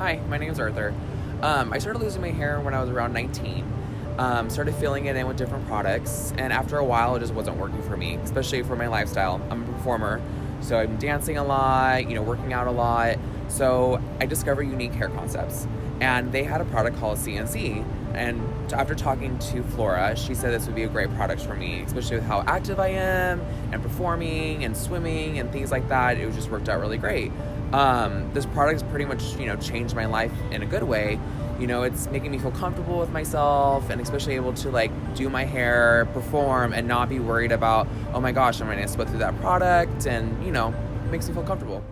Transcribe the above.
Hi, my name is Arthur. I started losing my hair when I was around 19. Started filling it in with different products, and after a while, it just wasn't working for me, especially for my lifestyle. I'm a performer, so I'm dancing a lot, working out a lot. So I discovered Unique Hair Concepts, and they had a product called CNC. And after talking to Flora, she said this would be a great product for me, especially with how active I am and performing and swimming and things like that. It just worked out really great. This product has pretty much, changed my life in a good way. It's making me feel comfortable with myself and especially able to do my hair, perform, and not be worried about, oh my gosh, I'm going to split through that product, and, makes me feel comfortable.